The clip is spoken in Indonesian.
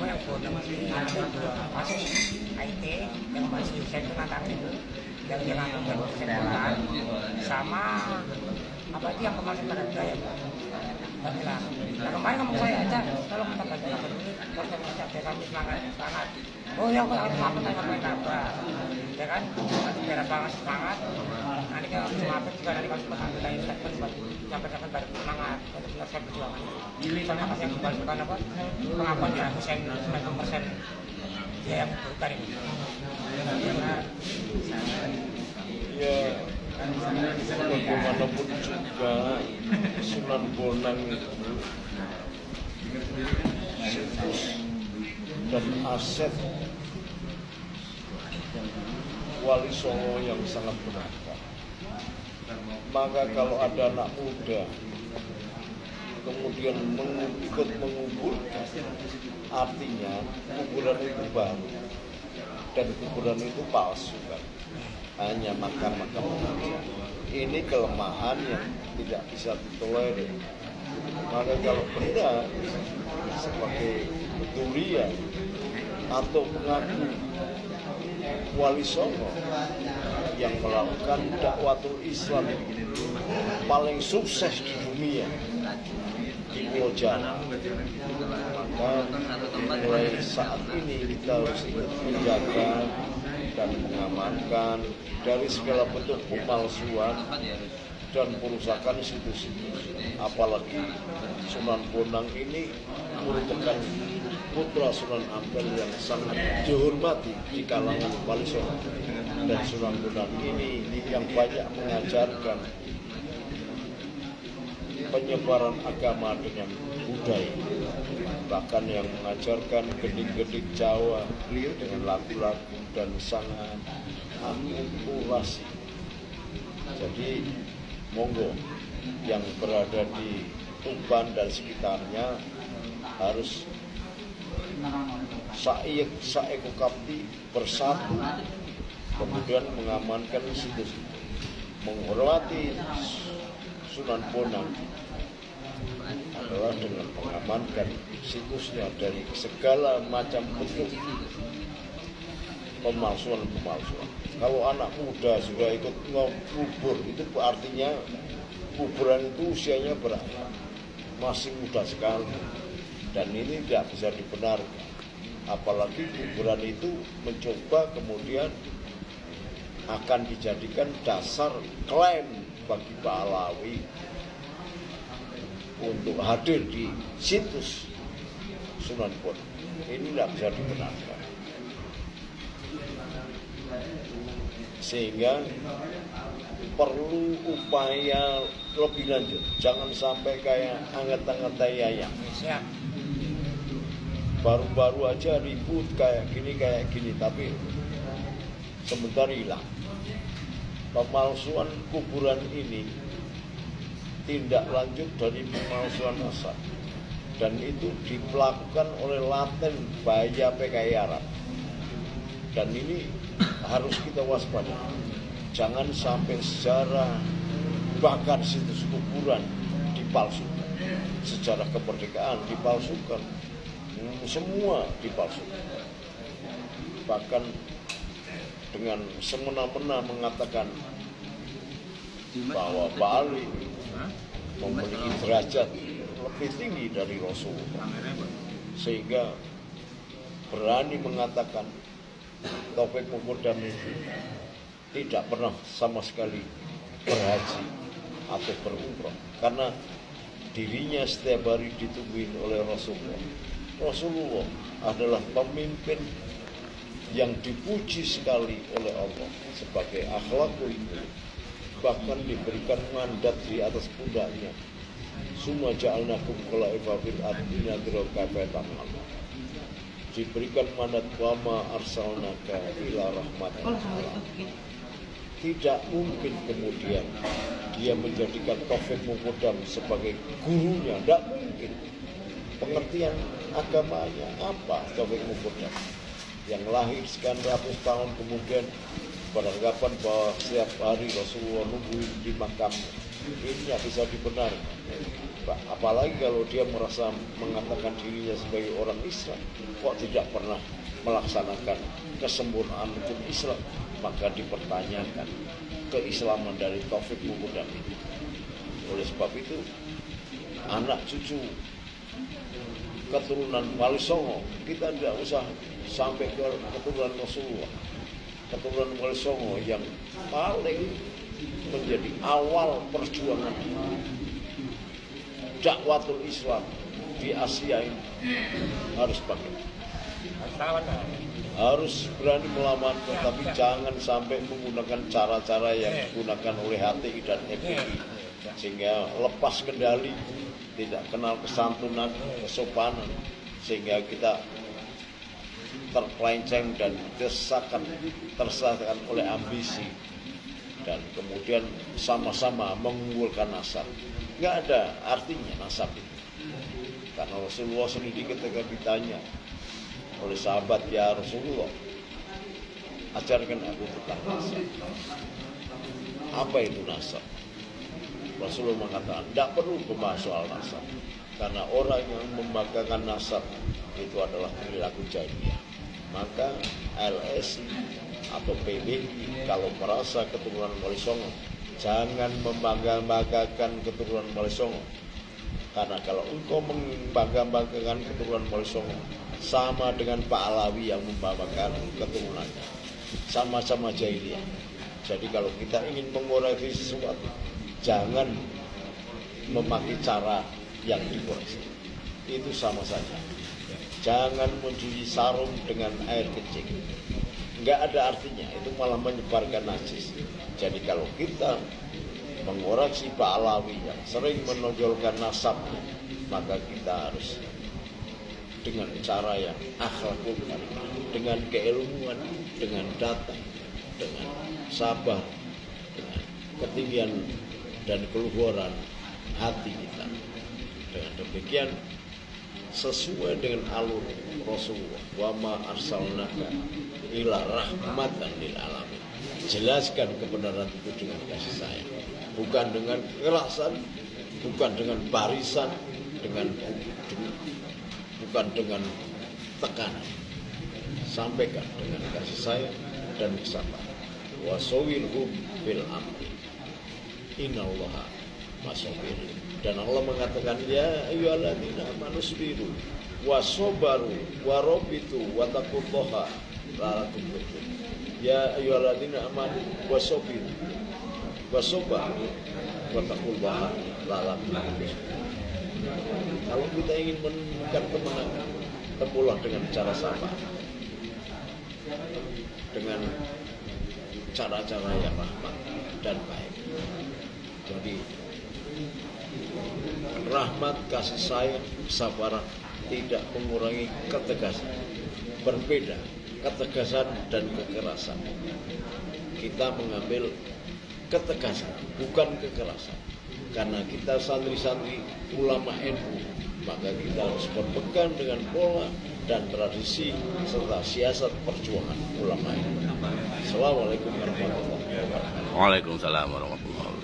yang bodoh masih masuk IT yang masih saya tentang itu yang dia ngaku kesempatan sama apa itu yang kemarin pada budaya bilang, nah kemarin ngomong saya aja kalau kita baca apa dulu kalau saya kami semangat oh ya aku harus ngapain apa ya kan nanti biar banget semangat nanti kalau semangat juga nanti kalau semangat kita ini sampai baru semangat untuk selesai perjuangan ini soalnya pas yang dibalaskan apa pengakuan ya Husein 90% dia yang bukan ini ya bagaimanapun juga Sunan Bonang itu situs dan aset Wali Songo yang sangat berharga. Maka kalau ada anak muda kemudian ikut mengubur, artinya kuburan itu baru dan kuburan itu palsu kan, hanya makam-makam saja. Ini kelemahan yang tidak bisa ditolerir. Maka kalau benar sebagai durian atau pengaku Wali Songo yang melakukan dakwatul Islam paling sukses di dunia di Pulau Jawa, maka mulai saat ini kita harus menjaga dan mengamankan dari segala bentuk pemalsuan dan perusakan situs-situs. Apalagi Sunan Bonang ini merupakan putra Sunan Ampel yang sangat dihormati di kalangan Wali Songo, dan Sunan Bonang ini yang banyak mengajarkan penyebaran agama dengan budaya, bahkan yang mengajarkan gedik-gedik Jawa dengan lagu-lagu dan sangat akulturasi. Jadi monggo yang berada di Tuban dan sekitarnya harus saeku kapti bersatu, kemudian mengamankan situs, menghormati Sunan Bonang adalah dengan mengamankan situsnya dari segala macam bentuk pemalsuan. Kalau anak muda sudah ikut ngubur, itu artinya kuburan itu usianya berapa? Masih muda sekali, dan ini tidak bisa dibenarkan. Apalagi kuburan itu mencoba kemudian akan dijadikan dasar klaim bagi Pak Alawi untuk hadir di situs Sunan Bonang. Ini tidak bisa dibenarkan. Sehingga perlu upaya lebih lanjut. Jangan sampai kayak anget-anget ayam. Baru-baru aja ribut kayak gini, tapi sebentar hilang. Pemalsuan kuburan ini tindak lanjut dari pemalsuan asal, dan itu dilakukan oleh Laten Bahaya PKI Arab, dan ini harus kita waspada. Jangan sampai sejarah bahkan situs kuburan dipalsukan, sejarah kemerdekaan dipalsukan, semua dipalsukan. Bahkan dengan semena-mena mengatakan bahwa Bali memiliki derajat lebih tinggi dari Rasulullah, sehingga berani mengatakan Taufik Mukudam itu tidak pernah sama sekali berhaji atau berumrah, karena dirinya setiap hari ditungguin oleh Rasulullah. Rasulullah adalah pemimpin yang dipuji sekali oleh Allah sebagai akhlakul itu, bahkan diberikan mandat di atas pundaknya. Summa ja'alnakum khala'ifa fil ardi nadhira kaifa ta'malun. Diberikan mandat wama arsalnaka ila rahmatan. Tidak mungkin kemudian dia menjadikan Taufik Mukudam sebagai gurunya, tidak mungkin. Pengertian agamanya apa Taufik Mukudam? Yang lahir sekian ratus tahun kemudian beranggapan bahwa setiap hari Rasulullah nunggu di makamnya. Ini tidak bisa dibenarkan. apalagi kalau dia merasa mengatakan dirinya sebagai orang Islam, kok tidak pernah melaksanakan kesempurnaan hukum Islam, maka dipertanyakan keislaman dari Taufik Mukudam itu. Oleh sebab itu, anak cucu keturunan Wali Songo, kita tidak usah sampai ke keturunan Rasulullah. Keturunan Wali Songo yang paling menjadi awal perjuangan dakwatul Islam di Asia ini harus pakai, harus berani melawan, tetapi jangan sampai menggunakan cara-cara yang digunakan oleh HTI dan FPI sehingga lepas kendali, tidak kenal kesantunan, kesopanan, sehingga kita terpelenceng dan tersakan oleh ambisi dan kemudian sama-sama mengunggulkan nasab. Nggak ada artinya nasab itu, karena Rasulullah sendiri ketika ditanya oleh sahabat, ya Rasulullah, ajarkan aku tentang nasab. Apa itu nasab? Rasulullah mengatakan, tidak perlu membahas soal nasab, karena orang yang membanggakan nasab itu adalah perilaku jahiliyah. Maka LSI atau PBI kalau merasa keturunan Wali Songo, jangan membanggakan keturunan Wali Songo, karena kalau engkau membanggakan keturunan Wali Songo, sama dengan Pak Alawi yang membanggakan keturunannya, sama-sama jahiliyah. Jadi kalau kita ingin mengoreksi sesuatu, jangan memakai cara yang dikoreksi, itu sama saja. Jangan mencuci sarung dengan air kencing, nggak ada artinya, itu malah menyebarkan najis. Jadi kalau kita mengoreksi Pak Alawi yang sering menonjolkan nasabnya, maka kita harus dengan cara yang akhlakul karimah, dengan keilmuan, dengan data, dengan sabar, dengan ketinggian dan keluhuran hati kita. Dengan demikian sesuai dengan alur Rasulullah, wa ma arsalnaka ila rahmatan lil alamin. Jelaskan kebenaran itu dengan kasih sayang, bukan dengan kekerasan, bukan dengan barisan, bukan dengan tekanan. Sampaikan dengan kasih sayang dan kesabaran. Wasawirhum bil amri, innallaha masabirin. Dan Allah mengatakan, ya ayyuhalladzina amanu sabiru wasabaru warabitu wattaqullaha la'allakum tuflihun. Ya ayyuhalladzina amanu wasabiru wasabaru wattaqullaha la'allakum tuflihun. Kalau kita ingin menemukan kemenangan, tempuhlah dengan cara sabar, dengan cara-cara yang rahmat dan baik. Jadi rahmat, kasih sayang, kesabaran tidak mengurangi ketegasan. Berbeda ketegasan dan kekerasan. Kita mengambil ketegasan, bukan kekerasan. Karena kita santri-santri ulama NU, maka kita harus berpegang dengan pola dan tradisi serta siasat perjuangan ulama NU. Assalamualaikum warahmatullahi wabarakatuh. Waalaikumsalam warahmatullahi wabarakatuh.